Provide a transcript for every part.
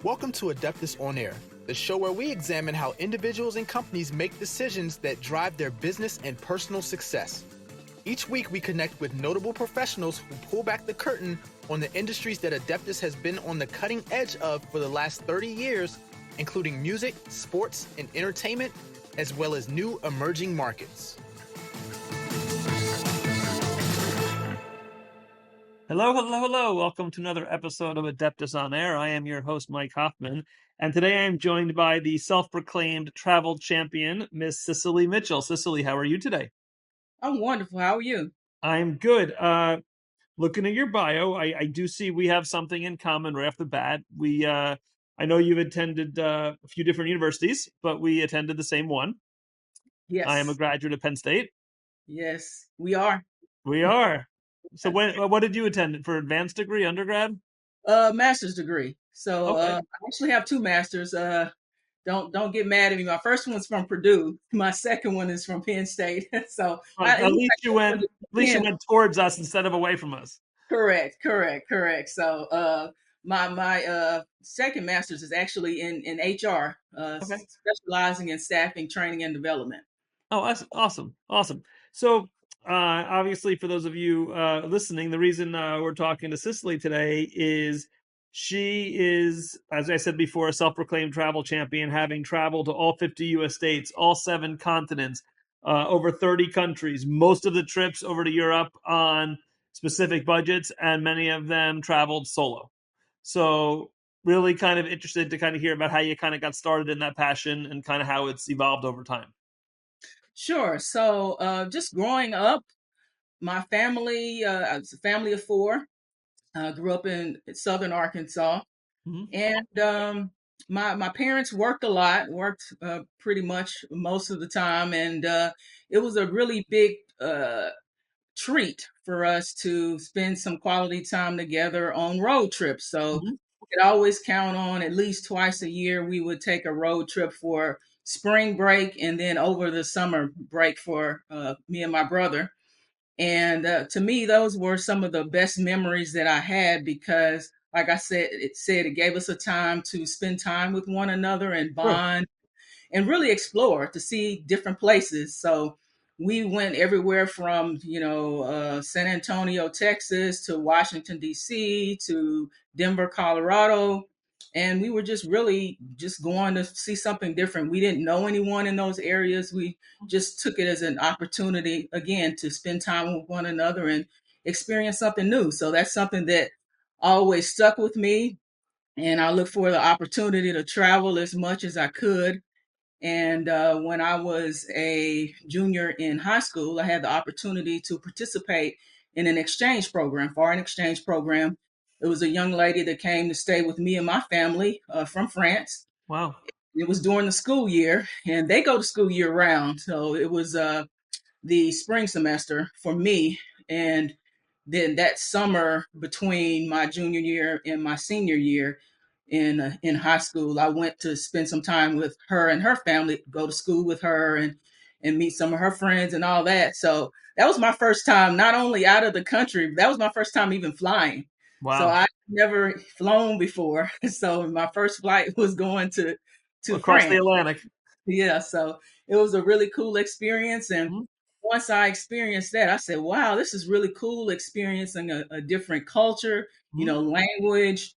Welcome to Adeptus On-Air, the show where we examine how individuals and companies make decisions that drive their business and personal success. Each week, we connect with notable professionals who pull back the curtain on the industries that Adeptus has been on the cutting edge of for the last 30 years, including music, sports, and entertainment, as well as new emerging markets. Hello. Welcome to another episode of Adeptus On-Air. I am your host, Mike Hoffman, and today I am joined by the self-proclaimed travel champion, Miss Cicely Mitchell. Cicely, how are you today? I'm wonderful. How are you? I'm good. Looking at your bio, I do see we have something in common right off the bat. I know you've attended a few different universities, but we attended the same one. I am a Yes. graduate of Penn State. Yes, we are. We are. So what did you attend for advanced degree, undergrad? Master's degree. So Okay. I actually have two masters. Don't get mad at me. My first one's from Purdue. My second one is from Penn State. So At least you went towards us instead of away from us. Correct. So my second master's is actually in HR, Okay. specializing in staffing, training, and development. Oh, that's awesome. So, obviously, for those of you listening, the reason we're talking to Cicely today is she is, as I said before, a self-proclaimed travel champion, having traveled to all 50 U.S. states, all 7 continents, over 30 countries, most of the trips over to Europe on specific budgets, and many of them traveled solo. So, really kind of interested to kind of hear about how you kind of got started in that passion and kind of how it's evolved over time. Sure. So just growing up, my family, I was a family of 4. Grew up in southern Arkansas, Mm-hmm. and my parents worked a lot, worked pretty much most of the time, and it was a really big treat for us to spend some quality time together on road trips. So Mm-hmm. we could always count on at least twice a year we would take a road trip for spring break and then over the summer break for me and my brother. And to me, those were some of the best memories that I had because, like I said, it gave us a time to spend time with one another and Sure. bond and really explore to see different places. So we went everywhere from, San Antonio, Texas to Washington, D.C. to Denver, Colorado. And we were just really just going to see something different. We didn't know anyone in those areas. We just took it as an opportunity, again, to spend time with one another and experience something new. So that's something that always stuck with me. And I look for the opportunity to travel as much as I could. And when I was a junior in high school, I had the opportunity to participate in an exchange program, foreign exchange program. It was a young lady that came to stay with me and my family from France. Wow. It was during the school year, and they go to school year round. So it was the spring semester for me. And then that summer between my junior year and my senior year in high school, I went to spend some time with her and her family, go to school with her and meet some of her friends and all that. So that was my first time, not only out of the country, that was my first time even flying. So Wow. I never flown before. So my first flight was going to Across the France. Atlantic. Yeah, so it was a really cool experience. And Mhm. once I experienced that, I said, wow, this is really cool experiencing a different culture, Mhm. language,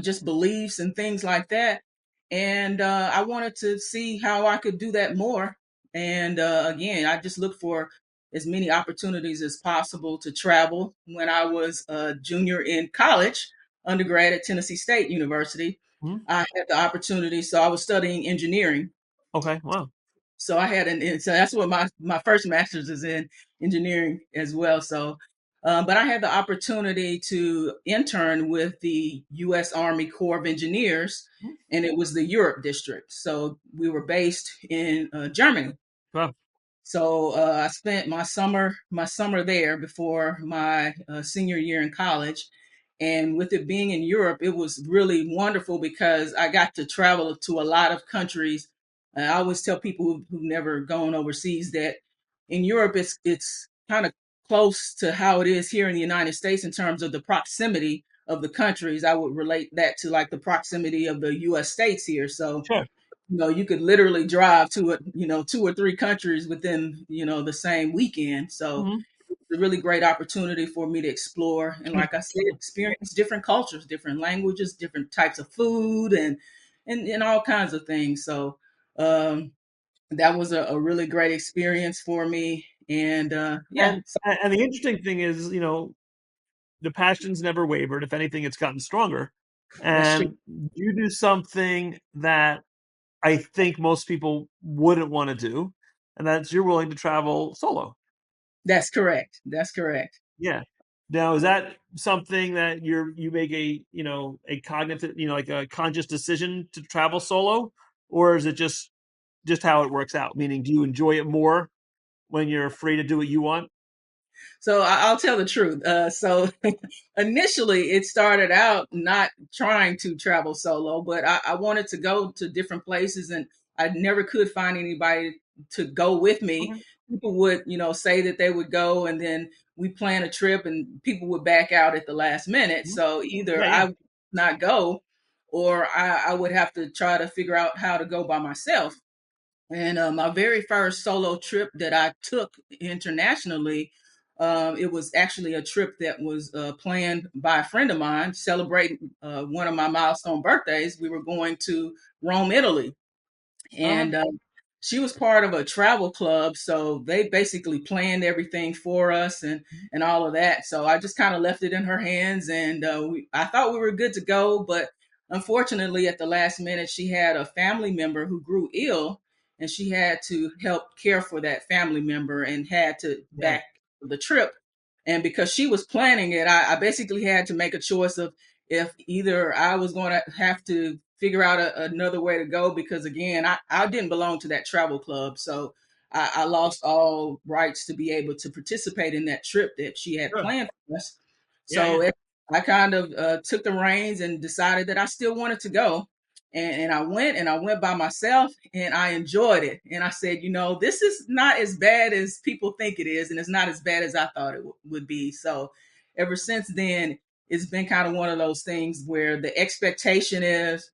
just beliefs and things like that. And I wanted to see how I could do that more. And again, I just looked for as many opportunities as possible to travel. When I was a junior in college, undergrad at Tennessee State University, Mhm. I had the opportunity. So I was studying engineering. Okay. Wow. So I had so that's what my first master's is in engineering as well. So, but I had the opportunity to intern with the U.S. Army Corps of Engineers, Mhm. and it was the Europe district. So we were based in Germany. Wow. So I spent my summer there before my senior year in college. And with it being in Europe, it was really wonderful because I got to travel to a lot of countries. I always tell people who've never gone overseas that in Europe, it's kind of close to how it is here in the United States in terms of the proximity of the countries, I would relate that to like the proximity of the U.S. states here. So, Sure. you could literally drive to two or three countries within, the same weekend. So Hmm. it's a really great opportunity for me to explore. And like I said, experience different cultures, different languages, different types of food and all kinds of things. So, um, that was a really great experience for me. And, yeah, And so and the interesting thing is, the passion's never wavered. If anything, it's gotten stronger. that's true. And you do something that I think most people wouldn't want to do, and that's you're willing to travel solo. That's correct. That's correct. Yeah. Now, is that something that you make a cognitive, like a conscious decision to travel solo, or is it just how it works out? Meaning, do you enjoy it more when you're free to do what you want? So I'll tell the truth. So initially, it started out not trying to travel solo, but I wanted to go to different places, and I never could find anybody to go with me. Okay. People would, say that they would go, and then we plan a trip, and people would back out at the last minute. Mhm. So either Yeah, I yeah, would not go, or I would have to try to figure out how to go by myself. And my very first solo trip that I took internationally, it was actually a trip that was planned by a friend of mine celebrating one of my milestone birthdays. We were going to Rome, Italy, uh-huh. and she was part of a travel club, so they basically planned everything for us and all of that. So I just kind of left it in her hands, and I thought we were good to go, but unfortunately, at the last minute, she had a family member who grew ill, and she had to help care for that family member and had to Yeah, back the trip. And because she was planning it, I basically had to make a choice of if either I was going to have to figure out another way to go, because again, I didn't belong to that travel club. So I lost all rights to be able to participate in that trip that she had sure. planned for us. Yeah, yeah, So I kind of took the reins and decided that I still wanted to go. And I went by myself and I enjoyed it. And I said, this is not as bad as people think it is. And it's not as bad as I thought it would be. So ever since then, it's been kind of one of those things where the expectation is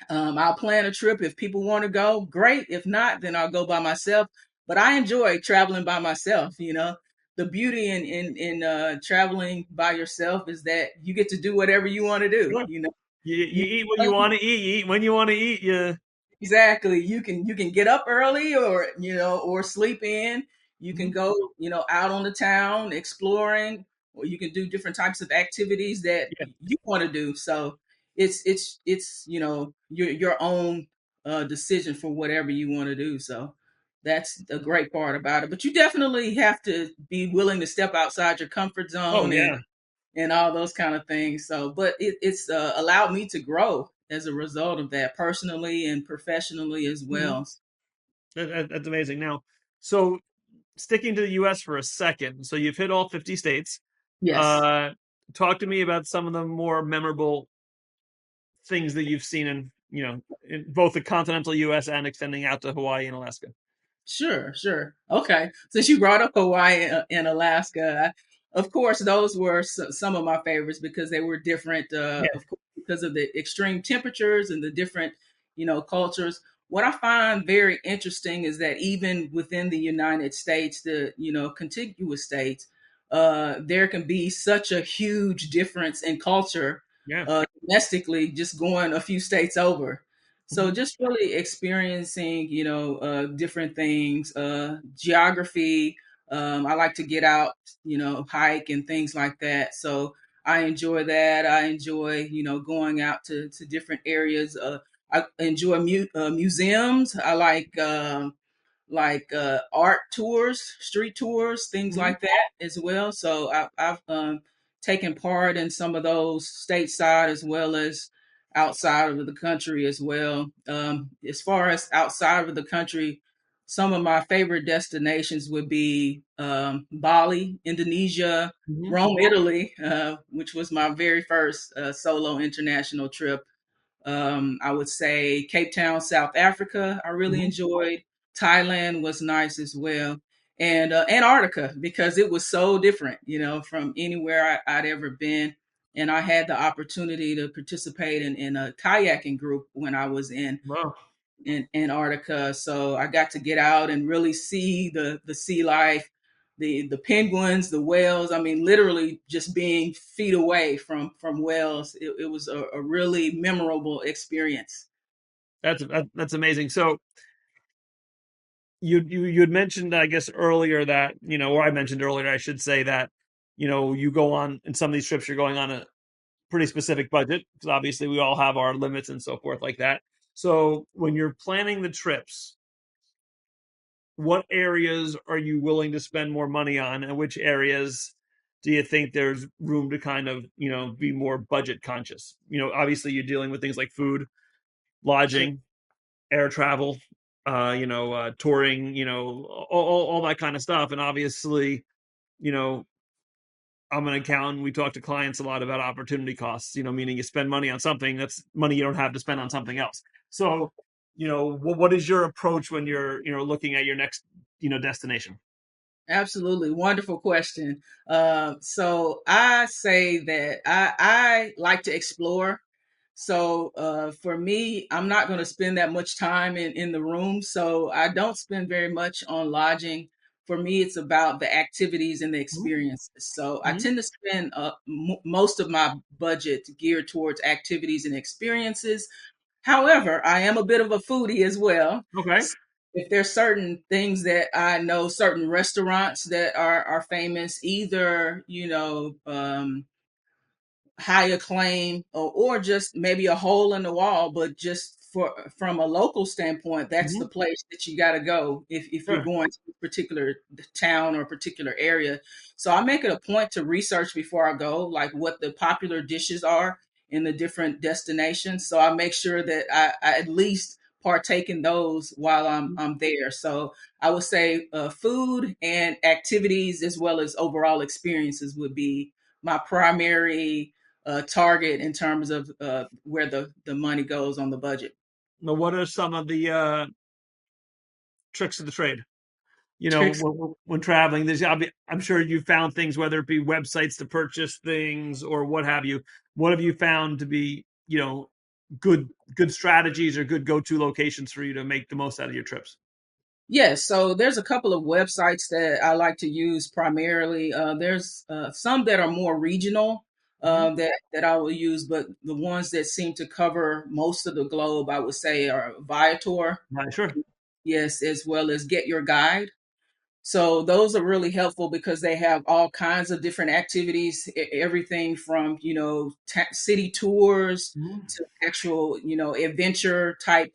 I'll plan a trip. If people want to go, great. If not, then I'll go by myself. But I enjoy traveling by myself. The beauty in traveling by yourself is that you get to do whatever you want to do. sure. You You eat what you want to eat. You eat when you want to eat. Yeah, Exactly. You can get up early or sleep in. You can mhm. go, out on the town exploring, or you can do different types of activities that Yeah. you want to do. So it's your own decision for whatever you want to do. So that's the great part about it. But you definitely have to be willing to step outside your comfort Oh zone and yeah. and all those kind of things. So, but it's allowed me to grow as a result of that, personally and professionally as Mhm. well. That's amazing. Now, so sticking to the U.S. for a second, so you've hit all 50 states. Yes. Uh, Talk to me about some of the more memorable things that you've seen in both the continental U.S. and extending out to Hawaii and Alaska. Sure, sure. Okay. Since you brought up Hawaii and Alaska, of course, those were some of my favorites because they were different, Yeah, of course, because of the extreme temperatures and the different, cultures. What I find very interesting is that even within the United States, the, contiguous states, there can be such a huge difference in culture yeah. domestically, just going a few states over. So Hmm. just really experiencing, different things, geography. I like to get out, hike and things like that. So I enjoy that. I enjoy, going out to different areas. I enjoy museums. I like art tours, street tours, things Hmm. like that as well. So I've taken part in some of those stateside as well as outside of the country as well. As far as outside of the country, some of my favorite destinations would be Bali, Indonesia, Hmm. Rome, Italy, which was my very first solo international trip. I would say Cape Town, South Africa, I really Hmm. enjoyed. Thailand was nice as well. And Antarctica, because it was so different, from anywhere I'd ever been. and I had the opportunity to participate in a kayaking group when I was Wow. in Antarctica. So I got to get out and really see the sea life, the penguins, the whales. I mean, literally just being feet away from whales. It was a really memorable experience. That's amazing. So you had mentioned, I guess, earlier that, or I mentioned earlier, I should say that, you go on in some of these trips, you're going on a pretty specific budget because obviously we all have our limits and so forth like that. So when you're planning the trips, what areas are you willing to spend more money on, and which areas do you think there's room to kind of, be more budget conscious? Obviously you're dealing with things like food, Sure. lodging, air travel, touring, all that kind of stuff. And obviously, you know, I'm an accountant. We talk to clients a lot about opportunity costs, meaning you spend money on something that's money you don't have to spend on something else. So, what is your approach when you're, looking at your next, destination? Absolutely. Wonderful question. So I say that I like to explore. So for me, I'm not going to spend that much time in the room. So I don't spend very much on lodging. For me, it's about the activities and the experiences. So I Mm-hmm. tend to spend most of my budget geared towards activities and experiences. However, I am a bit of a foodie as well. Okay. So if there's certain things that I know, certain restaurants that are famous, either high acclaim or just maybe a hole in the wall, but just from a local standpoint, that's the Mm-hmm. place that you got to go if you're Sure. going to a particular town or a particular area. So I make it a point to research before I go, like what the popular dishes are in the different destinations. So I make sure that I at least partake in those while I'm there. So I would say food and activities as well as overall experiences would be my primary target in terms of where the money goes on the budget. Now, what are some of the tricks of the trade? Tricks. When traveling, I'm sure you found things, whether it be websites to purchase things or what have you. What have you found to be, good strategies or good go-to locations for you to make the most out of your trips? Yes, so there's a couple of websites that I like to use primarily. There's some that are more regional Mm-hmm. that I will use, but the ones that seem to cover most of the globe, I would say, are Viator, Sure. yes, as well as Get Your Guide. So those are really helpful because they have all kinds of different activities, everything from, city tours Mm-hmm. to actual, adventure type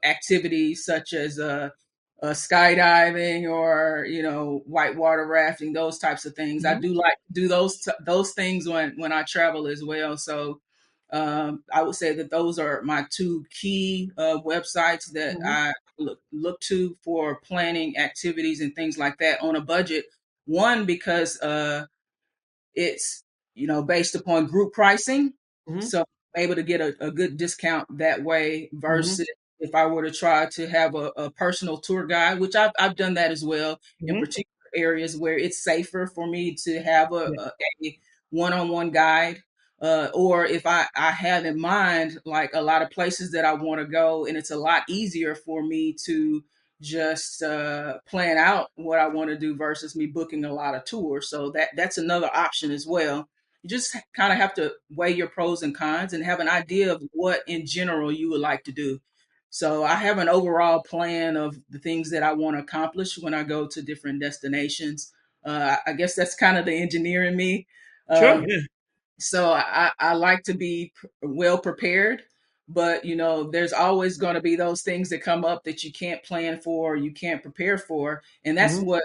activities such as skydiving or, whitewater rafting, those types of things. I Mm-hmm. do like to do those things when I travel as well. So I would say that those are my two key websites that Mm-hmm. I look to for planning activities and things like that on a budget. One, because it's based upon group pricing, Mm-hmm. so I'm able to get a good discount that way Mm-hmm. versus if I were to try to have a personal tour guide, which I've done that as well in Mm-hmm. particular areas where it's safer for me to have Yeah. a one-on-one guide. Or if I have in mind like a lot of places that I want to go, and it's a lot easier for me to just plan out what I want to do versus me booking a lot of tours. So that's another option as well. You just kind of have to weigh your pros and cons and have an idea of what in general you would like to do. So I have an overall plan of the things that I want to accomplish when I go to different destinations. I guess that's kind of the engineer in me. Sure. Um, Yeah. so I like to be well prepared, but there's always going to be those things that come up that you can't plan for, you can't prepare for, and that's Mm-hmm. what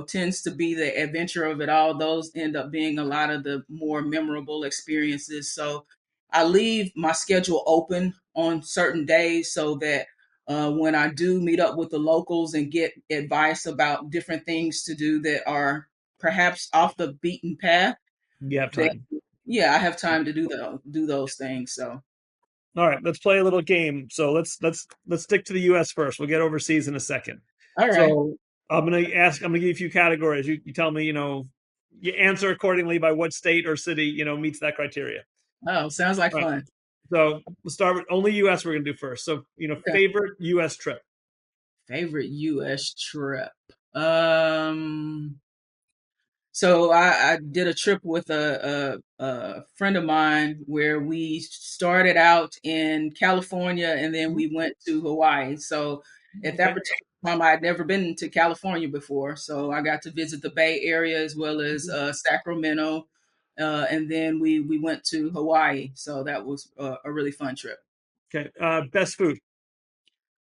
tends to be the adventure of it all. Those end up being a lot of the more memorable experiences. So I leave my schedule open on certain days so that when I do meet up with the locals and get advice about different things to do that are perhaps off the beaten path, You have that time. yeah, I have time to do those things. So All right, let's play a little game. So let's stick to the U.S. first. We'll get overseas in a second. all right. So I'm gonna give you a few categories. You tell me, you answer accordingly by what state or city meets that criteria. Oh, sounds like All right. fun. So we'll start with only U.S. We're gonna do first. So Okay. favorite U.S. trip. Favorite U.S. trip. Um, so I did a trip with a friend of mine where we started out in California and then we went to Hawaii. So at that Okay. particular time, I had never been to California before. So I got to visit the Bay Area as well as Sacramento. And then we went to Hawaii. So that was a really fun trip. Okay. Best food.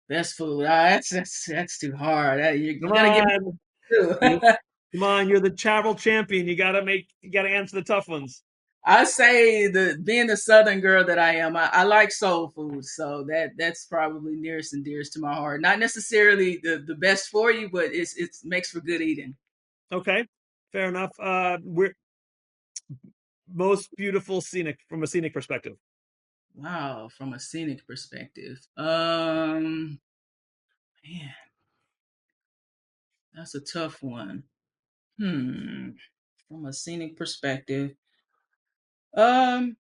Best food. That's too hard. Come You got to give me on. two. You, come on. You're the travel champion. You gotta answer the tough ones. I say the being the Southern girl that I am, I like soul food, so that's probably nearest and dearest to my heart. Not necessarily the best for you, but it makes for good eating. Okay. Fair enough. We're most beautiful scenic from a scenic perspective. Wow, from a scenic perspective, man, that's a tough one. Hmm, from a scenic perspective, um,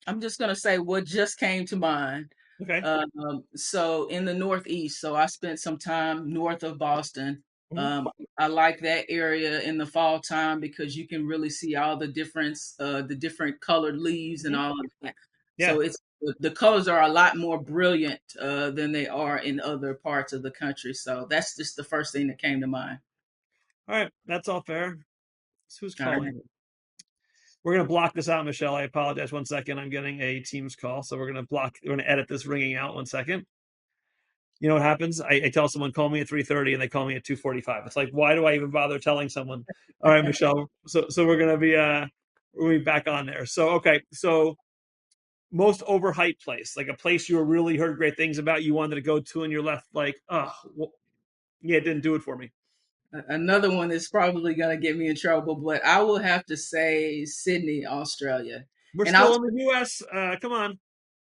I'm just gonna say what just came to mind. Okay. So in the Northeast, so I spent some time north of Boston. Mhm. Um, I like that area in the fall time because you can really see all the different colored leaves and Mhm. all of that. Yeah. So the colors are a lot more brilliant than they are in other parts of the country. So that's just the first thing that came to mind. All right. That's all fair. So who's All right. calling? We're gonna block this out, Michelle. I apologize. 1 second. I'm getting a Teams call, so we're gonna edit this ringing out. 1 second. You know what happens? I tell someone call me at 3:30, and they call me at 2:45. It's like, why do I even bother telling someone? All right, Michelle. So we're gonna be back on there. So okay. So most overhyped place, like a place you really heard great things about, you wanted to go to, and you're left like, oh, well, yeah, it didn't do it for me. Another one that's probably going to get me in trouble, but I will have to say Sydney, Australia. We're And I'll still in the U.S. Come on,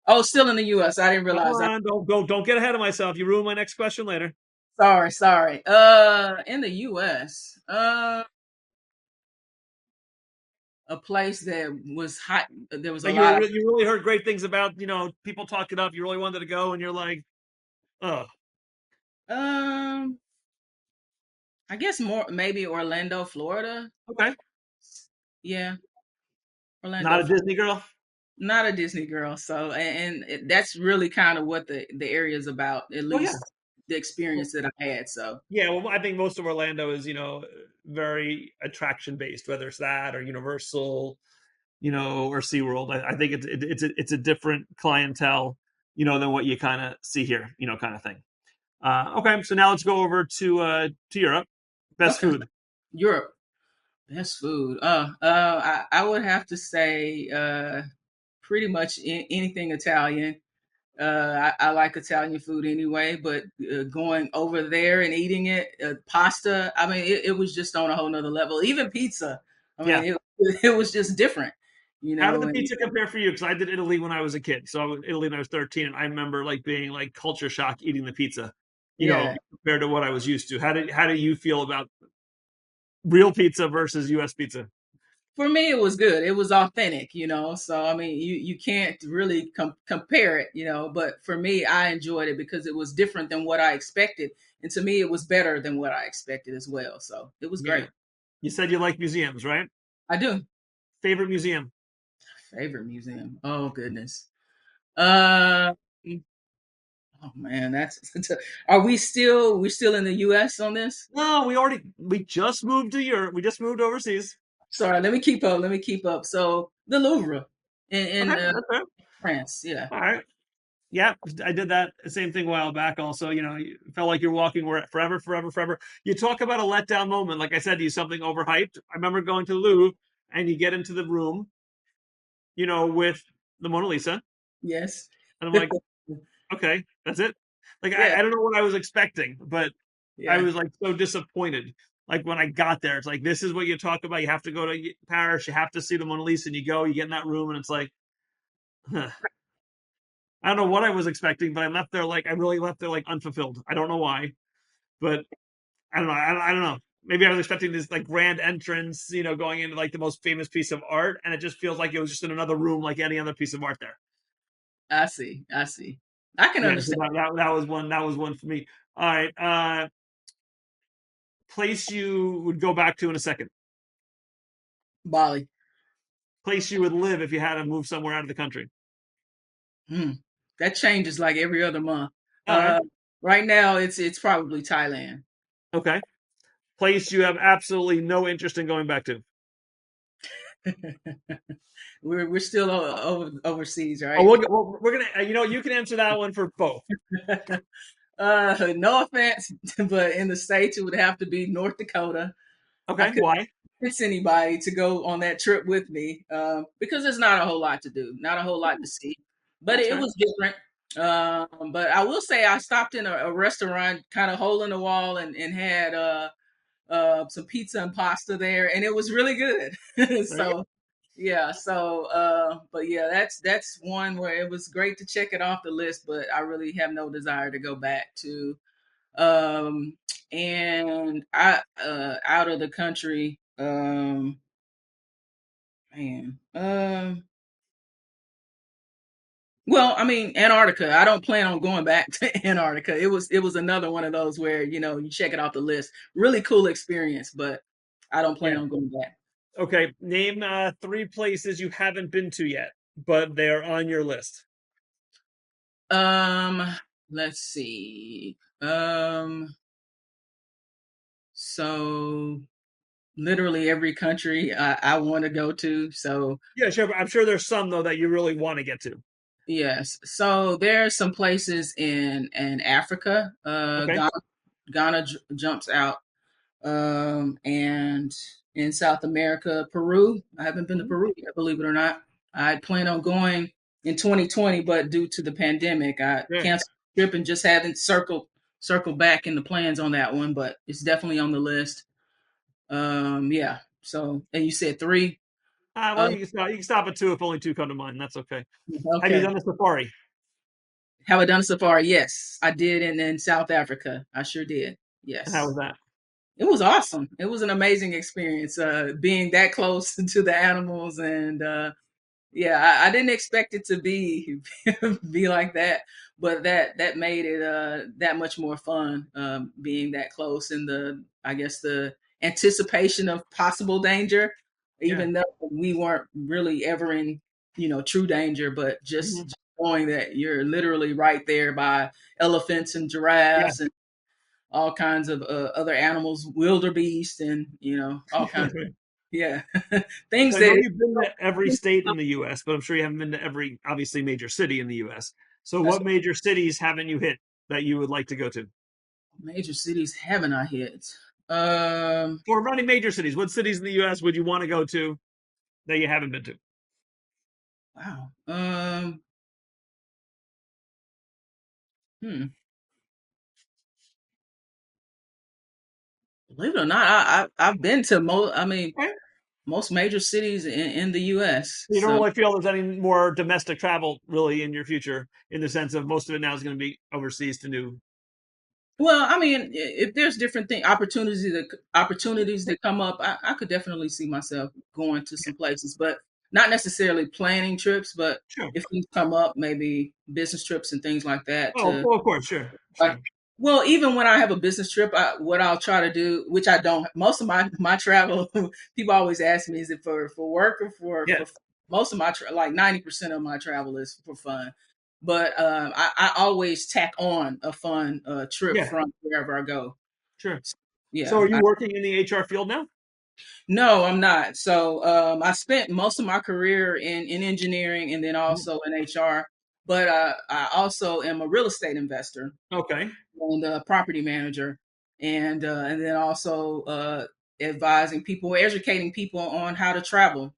Oh, still in the U.S. I didn't come realize. on, don't get ahead of myself. You ruin my next question later. Sorry. In the U.S. A place that was hot. There was a Like lot of. you really heard great things about, people talk it up. You really wanted to go, and you're like, oh, Um, I guess more maybe Orlando, Florida. okay, Yeah, not Orlando. a Disney girl. Not a Disney girl. So, that's really kind of what the area is about. At Oh yeah, least the experience that I had. So, yeah. Well, I think most of Orlando is very attraction based, whether it's that or Universal, or SeaWorld. I think it's a different clientele, than what you kind of see here, kind of thing. Okay, so now let's go over to Europe. Best okay, food. Europe. Best food. I would have to say pretty much anything Italian. I like Italian food anyway, but going over there and eating it, pasta. I mean, it was just on a whole nother level. Even pizza. I Yeah. mean, it was just different, How did the And pizza compare for you? Because I did Italy when I was a kid. So I was in Italy when I was 13, and I remember like being like culture shock eating the pizza, yeah, compared to what I was used to. How do you feel about real pizza versus U.S. pizza? for me it was good. It was authentic, So I mean, you can't really compare it, But for me, I enjoyed it because it was different than what I expected, and to me, it was better than what I expected as well. So it was Yeah. great. You said you like museums, right? I do. Favorite museum? Favorite museum. Oh goodness. Uh, oh man, that's. Are we still in the U.S. on this? No, we just moved to Europe. We just moved overseas. Sorry, let me keep up. Let me keep up. So the Louvre Okay, in that's fair. France. Yeah. All right. Yeah, I did that same thing a while back. Also, you felt like you're walking forever, forever, forever. You talk about a letdown moment. Like I said to you, something overhyped. I remember going to the Louvre, and you get into the room, with the Mona Lisa, Yes. and I'm like, okay, that's it. Like Yeah. I don't know what I was expecting, but I Yeah. was like so disappointed. Like when I got there, it's like this is what you talk about. You have to go to Paris. You have to see the Mona Lisa, and you get in that room, and it's like, huh. I don't know what I was expecting, but I really left there like unfulfilled. I don't know why, but I don't know. I don't know. maybe I was expecting this like grand entrance, going into like the most famous piece of art, and it just feels like it was just in another room like any other piece of art there. I see. I see. I can Yeah, so understand. that was one. That was one for me. All right, place you would go back to in a second. Bali. Place you would live if you had to move somewhere out of the country. Hmm. That changes like every other month. All right, Uh, right now, it's probably Thailand. okay. Place you have absolutely no interest in going back to. We're still overseas, Oh, right? we're gonna. You can answer that one for both. No offense, but in the States, it would have to be North Dakota. I Okay, couldn't why? convince anybody to go on that trip with me because there's not a whole lot to do, not a whole lot to see. But That's it fair. was different. But I will say I stopped in a restaurant, kind of hole in the wall, and had some pizza and pasta there, and it was really good. There you So yeah, so but yeah, that's one where it was great to check it off the list, but I really have no desire to go back to. Um, and I out of the country, man, well, I mean, Antarctica. I don't plan on going back to Antarctica. It was another one of those where you check it off the list. Really cool experience, but I don't go. plan on going back. Okay, name three places you haven't been to yet, but they're on your list. Um, let's see. So literally every country I want to go to. So Yeah, sure. But I'm sure there's some though that you really want to get to. yes, so there are some places in Africa. Okay. Ghana jumps out, and in South America, Peru. I haven't been to Mhm. Peru yet, believe it or not. I plan on going in 2020, but due to the pandemic, I Yeah. canceled the trip and just haven't circled back in the plans on that one. But it's definitely on the list. Yeah. So, and you said three. Well, you can stop at two if only two come to mind. That's okay. Have you Okay. done a safari? Have I done a safari? Yes, I did in South Africa. I sure did. And how Yes. was that? It was awesome. It was an amazing experience, being that close to the animals, and yeah, I didn't expect it to be be like that, but that made it that much more fun, being that close, and the I guess the anticipation of possible danger, Yeah. even though we weren't really ever in true danger, but Mhm. just knowing that you're literally right there by elephants and Yeah. giraffes and all kinds of other animals, wildebeest, and all kinds. Yeah, things So I know that. you've been to every state in the U.S., but I'm sure you haven't been to every obviously major city in the U.S. So That's what major cities haven't you hit that you would like to go to? major cities haven't I hit? Um, Or running major cities, what cities in the U.S. would you want to go to that you haven't been to? wow. Hmm. Believe it or not, I've been to most. I mean, Okay. most major cities in the U.S. You don't So, really feel there's any more domestic travel really in your future, in the sense of most of it now is going to be overseas to new. well, I mean, if there's different opportunities that come up, I could definitely see myself going to some places, but not necessarily planning trips. But Sure. if things come up, maybe business trips and things like that Oh, to. well, of course, sure, Like, sure. well, even when I have a business trip, what I'll try to do, which I don't, most of my travel, people always ask me, is it for work or Yeah, for most of my like 90% of my travel is for fun. But I always tack on a fun trip yeah, from wherever I go. sure. So, Yeah, are you working in the HR field now? no, I'm not. So I spent most of my career in engineering and then Mhm. also in HR. But I also am a real estate investor Okay. and a property manager, and then also advising people, educating people on how to travel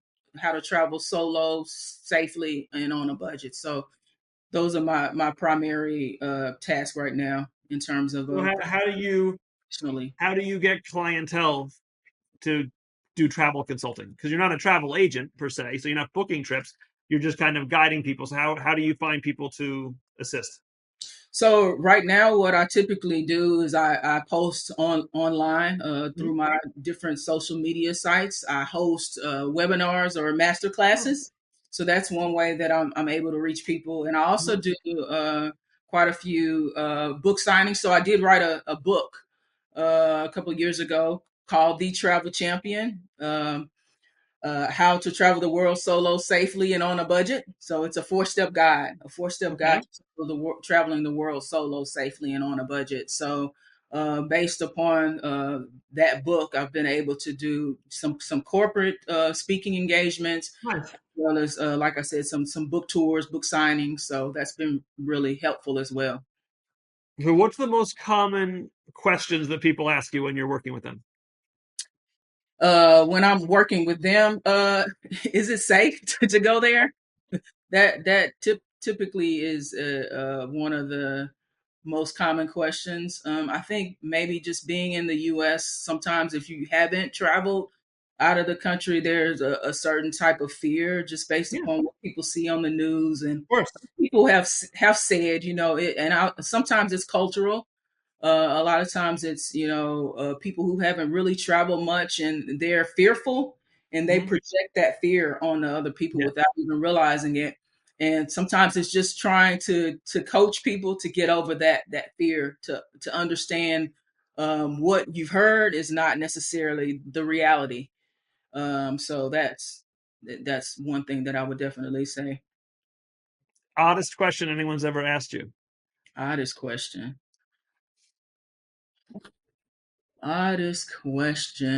solo safely and on a budget. So those are my primary tasks right now in terms of So, professionally. how do you get clientele to do travel consulting? Because you're not a travel agent per se, so you're not booking trips. You're just kind of guiding people. So, how do you find people to assist? So right now, what I typically do is I post online through my different social media sites. I host webinars or master Oh, classes. So that's one way that I'm able to reach people. And I also mhm. do quite a few book signings. So I did write a book a couple of years ago called The Travel Champion. How to travel the world solo safely and on a budget. So it's a four-step guide, Okay. to traveling the world solo safely and on a budget. So based upon that book, I've been able to do some corporate speaking engagements, Nice. as well as like I said, some book tours, book signings. So that's been really helpful as well. So what's the most common questions that people ask you when you're working with them? When I'm working with them, is it safe to go there? That typically is one of the most common questions. I think maybe just being in the U.S. sometimes if you haven't traveled out of the country, there's a certain type of fear just based Yeah, upon what people see on the news, and of course. people have said, it, and sometimes it's cultural. A lot of times it's, people who haven't really traveled much and they're fearful and they Mhm. project that fear on the other people Yeah. without even realizing it. And sometimes it's just trying to coach people to get over that fear, to understand what you've heard is not necessarily the reality. So that's one thing that I would definitely say. Oddest question anyone's ever asked you? Oddest question. Oddest question.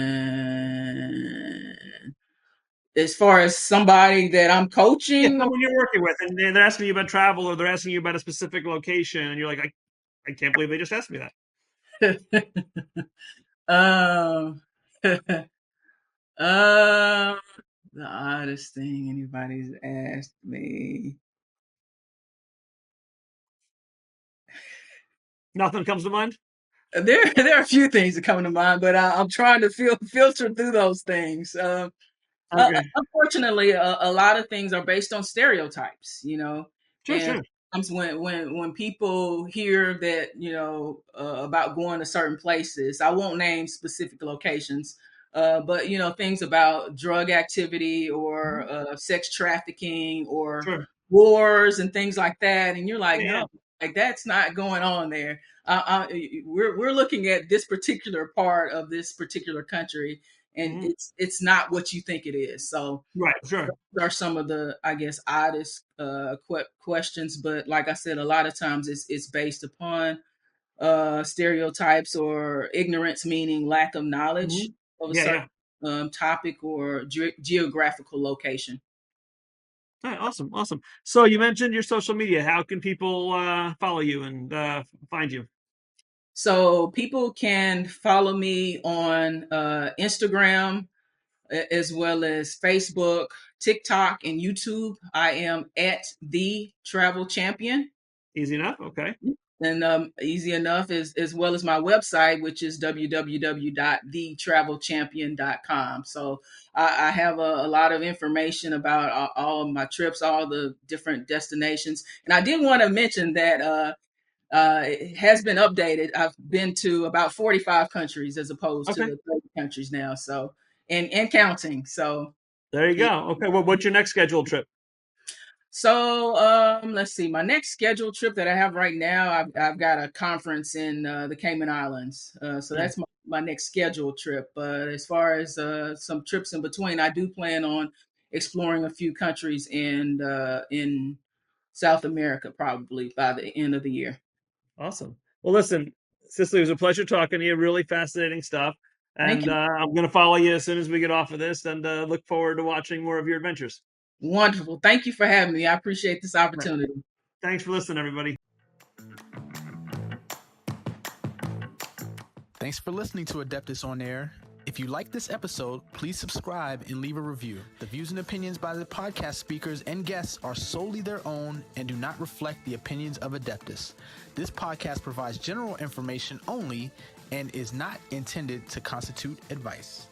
As far as somebody that I'm Yeah, coaching, someone you're working with, and they're asking you about travel, or they're asking you about a specific location, and you're like, I can't believe they just asked me that. um, um, the oddest thing anybody's asked me. Nothing comes to mind? There are a few things that come to mind, but I'm trying to filter through those things. Okay. Unfortunately, a lot of things are based on stereotypes, Sure, and sure. sometimes when people hear that, about going to certain places, I won't name specific locations, but things about drug activity or Mhm. sex trafficking or Sure. wars and things like that, and you're like, Yeah, yeah. no, like that's not going on there. We're looking at this particular part of this particular country, and Mhm. it's not what you think it is. So Right, sure. those are some of the, I guess, oddest questions. But like I said, a lot of times it's based upon stereotypes or ignorance, meaning lack of knowledge Mhm. of a Yeah, certain yeah. topic or geographical location. All right, awesome, awesome. So you mentioned your social media. How can people follow you and find you? So people can follow me on Instagram, as well as Facebook, TikTok, and YouTube. I am at The Travel Champion. Easy enough. Okay. And easy enough, as well as my website, which is www.thetravelchampion.com. So I have a lot of information about all of my trips, all the different destinations. And I did want to mention that it has been updated. I've been to about 45 countries as opposed to Okay. the 30 countries now. So, and counting. So, There you yeah. go. Okay. Well, what's your next scheduled trip? So let's see. My next scheduled trip that I have right now, I've got a conference in the Cayman Islands. So that's Nice. my next scheduled trip. But as far as some trips in between, I do plan on exploring a few countries in South America probably by the end of the year. Awesome. Well, listen, Cicely, it was a pleasure talking to you. Really fascinating stuff. Thank And you. I'm going to follow you as soon as we get off of this and look forward to watching more of your adventures. Wonderful. Thank you for having me. I appreciate this Right. opportunity. Thanks for listening, everybody. Thanks for listening to Adeptus On-Air. If you like this episode, please subscribe and leave a review. The views and opinions by the podcast speakers and guests are solely their own and do not reflect the opinions of Adeptus. This podcast provides general information only and is not intended to constitute advice.